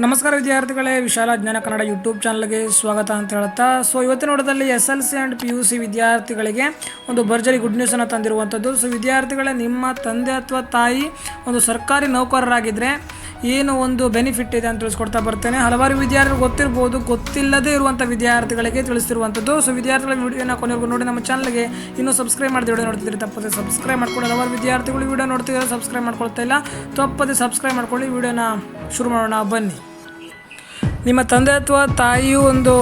ನಮಸ್ಕಾರ ವಿದ್ಯಾರ್ಥಿಗಳೇ, ವಿಶಾಲ ಜ್ಞಾನ ಕನ್ನಡ ಯೂಟ್ಯೂಬ್ ಚಾನಲ್ಗೆ ಸ್ವಾಗತ ಅಂತ ಹೇಳ್ತಾ ಇವತ್ತಿನ ನೋಡೋದಲ್ಲಿ SLC ಆ್ಯಂಡ್ PUC ವಿದ್ಯಾರ್ಥಿಗಳಿಗೆ ಒಂದು ಭರ್ಜರಿ ಗುಡ್ ನ್ಯೂಸನ್ನು ತಂದಿರುವಂಥದ್ದು. ವಿದ್ಯಾರ್ಥಿಗಳೇ, ನಿಮ್ಮ ತಂದೆ ಅಥವಾ ತಾಯಿ ಒಂದು ಸರ್ಕಾರಿ ನೌಕರರಾಗಿದ್ದರೆ ಏನು ಒಂದು ಬೆನಿಫಿಟ್ ಇದೆ ಅಂತ ತಿಳಿಸ್ಕೊಡ್ತಾ ಬರ್ತೇನೆ. ಹಲವಾರು ವಿದ್ಯಾರ್ಥಿಗಳು ಗೊತ್ತಿರ್ಬೋದು, ಗೊತ್ತಿಲ್ಲದೇ ಇರುವಂಥ ವಿದ್ಯಾರ್ಥಿಗಳಿಗೆ ತಿಳಿಸ್ತಿರುವಂಥದ್ದು. ವಿದ್ಯಾರ್ಥಿಗಳ ವಿಡಿಯೋನ ಕೊನೆವರೆಗೂ ನೋಡಿ. ನಮ್ಮ ಚಾನಲ್ಗೆ ಇನ್ನೂ ಸಬ್ಸ್ಕ್ರೈಬ್ ಮಾಡಿದ ವಿಡಿಯೋ ನೋಡ್ತಿದ್ದೀರಿ ತಪ್ಪದೆ ಸಬ್ಸ್ಕ್ರೈಬ್ ಮಾಡ್ಕೊಳ್ಳಿ. ಹಲವಾರು ವಿದ್ಯಾರ್ಥಿಗಳು ವಿಡಿಯೋ ನೋಡ್ತಿದ್ದಾರೆ, ಸಬ್ಸ್ಕ್ರೈಬ್ ಮಾಡ್ಕೊಳ್ತಾ ಇಲ್ಲ, ತಪ್ಪದೆ ಸಬ್ಸ್ಕ್ರೈಬ್ ಮಾಡ್ಕೊಳ್ಳಿ. ವಿಡಿಯೋನ ಶುರು ಮಾಡೋಣ ಬನ್ನಿ. ನಿಮ್ಮ ತಂದೆ ಅಥವಾ ತಾಯಿಯು ಒಂದು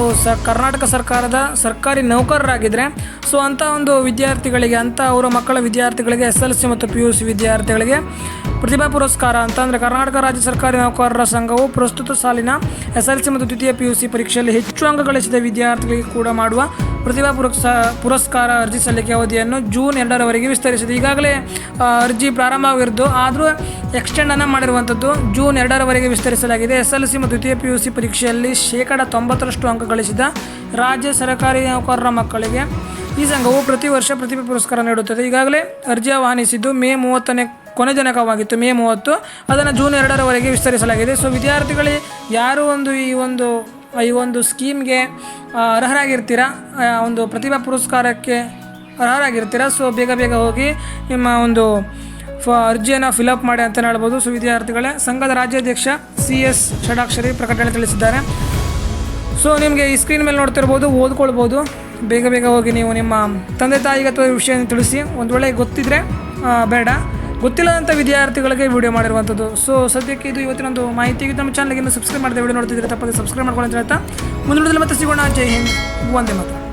ಕರ್ನಾಟಕ ಸರ್ಕಾರದ ಸರ್ಕಾರಿ ನೌಕರರಾಗಿದ್ದರೆ ಅಂಥ ಒಂದು ವಿದ್ಯಾರ್ಥಿಗಳಿಗೆ, ಅವರ ಮಕ್ಕಳ ವಿದ್ಯಾರ್ಥಿಗಳಿಗೆ, SLC ಮತ್ತು PUC ವಿದ್ಯಾರ್ಥಿಗಳಿಗೆ ಪ್ರತಿಭಾ ಪುರಸ್ಕಾರ ಅಂತಂದರೆ ಕರ್ನಾಟಕ ರಾಜ್ಯ ಸರ್ಕಾರಿ ನೌಕರರ ಸಂಘವು ಪ್ರಸ್ತುತ ಸಾಲಿನ SLC ಮತ್ತು ದ್ವಿತೀಯ PUC ಪರೀಕ್ಷೆಯಲ್ಲಿ ಹೆಚ್ಚು ಅಂಕ ಗಳಿಸಿದ ವಿದ್ಯಾರ್ಥಿಗಳಿಗೆ ಕೂಡ ಮಾಡುವ ಪ್ರತಿಭಾ ಪುರಸ್ಕಾರ ಅರ್ಜಿ ಸಲ್ಲಿಕೆ ಅವಧಿಯನ್ನು ಜೂನ್ 2ರವರೆಗೆ ವಿಸ್ತರಿಸಿದೆ. ಈಗಾಗಲೇ ಅರ್ಜಿ ಪ್ರಾರಂಭವಾಗಿದ್ದು, ಆದರೂ ಎಕ್ಸ್ಟೆಂಡನ್ನು ಮಾಡಿರುವಂಥದ್ದು ಜೂನ್ 2ರವರೆಗೆ ವಿಸ್ತರಿಸಲಾಗಿದೆ. SLC ಮತ್ತು ದ್ವಿತೀಯ PUC ಪರೀಕ್ಷೆಯಲ್ಲಿ 90% ಅಂಕ ಗಳಿಸಿದ ರಾಜ್ಯ ಸರ್ಕಾರಿ ನೌಕರರ ಮಕ್ಕಳಿಗೆ ಈ ಸಂಘವು ಪ್ರತಿ ವರ್ಷ ಪ್ರತಿಭಾ ಪುರಸ್ಕಾರ ನೀಡುತ್ತದೆ. ಈಗಾಗಲೇ ಅರ್ಜಿ ಆಹ್ವಾನಿಸಿದ್ದು ಮೇ 30ನೇ ಕೊನೆ ದಿನಾಂಕವಾಗಿತ್ತು, ಮೇ 30. ಅದನ್ನು ಜೂನ್ 2ರವರೆಗೆ ವಿಸ್ತರಿಸಲಾಗಿದೆ. ವಿದ್ಯಾರ್ಥಿಗಳೇ, ಯಾರು ಈ ಒಂದು ಸ್ಕೀಮ್ಗೆ ಅರ್ಹರಾಗಿರ್ತೀರ, ಒಂದು ಪ್ರತಿಭಾ ಪುರಸ್ಕಾರಕ್ಕೆ ಅರ್ಹರಾಗಿರ್ತೀರ, ಬೇಗ ಹೋಗಿ ನಿಮ್ಮ ಒಂದು ಅರ್ಜಿಯನ್ನು ಫಿಲಪ್ ಮಾಡಿ ಅಂತ ಹೇಳ್ಬೋದು. ವಿದ್ಯಾರ್ಥಿಗಳೇ, ಸಂಘದ ರಾಜ್ಯಾಧ್ಯಕ್ಷ CS ಷಡಾಕ್ಷರಿ ಪ್ರಕಟಣೆ ತಿಳಿಸಿದ್ದಾರೆ. ನಿಮಗೆ ಈ ಸ್ಕ್ರೀನ್ ಮೇಲೆ ನೋಡ್ತಿರ್ಬೋದು, ಓದ್ಕೊಳ್ಬೋದು. ಬೇಗ ಹೋಗಿ ನೀವು ನಿಮ್ಮ ತಂದೆ ತಾಯಿಗೆ ಅಥವಾ ವಿಷಯ ತಿಳಿಸಿ. ಒಂದು ವೇಳೆ ಗೊತ್ತಿದ್ದರೆ ಬೇಡ, ಗೊತ್ತಿಲ್ಲದಂಥ ವಿದ್ಯಾರ್ಥಿಗಳಿಗೆ ವಿಡಿಯೋ ಮಾಡಿರುವಂಥದ್ದು. ಸದ್ಯಕ್ಕೆ ಇದು ಇವತ್ತಿನೊಂದು ಮಾಹಿತಿ. ನಮ್ಮ ಚಾನಲ್ಗೆ ಇನ್ನೂ ಸಬ್ಸ್ಕ್ರೈಬ್ ಮಾಡಿದೆ ವಿಡಿಯೋ ನೋಡ್ತಿದ್ರೆ ತಪ್ಪದೆ ಸಬ್ಸ್ಕ್ರೈಬ್ ಮಾಡ್ಕೊಳ್ಳಿ ಅಂತ ಹೇಳ್ತಾ ಮುಂದಿನ ಮತ್ತೆ ಸಿಗೋಣ. ಜೈ ಹಿಂದ್, ವಂದೇ ಮಾತರಂ.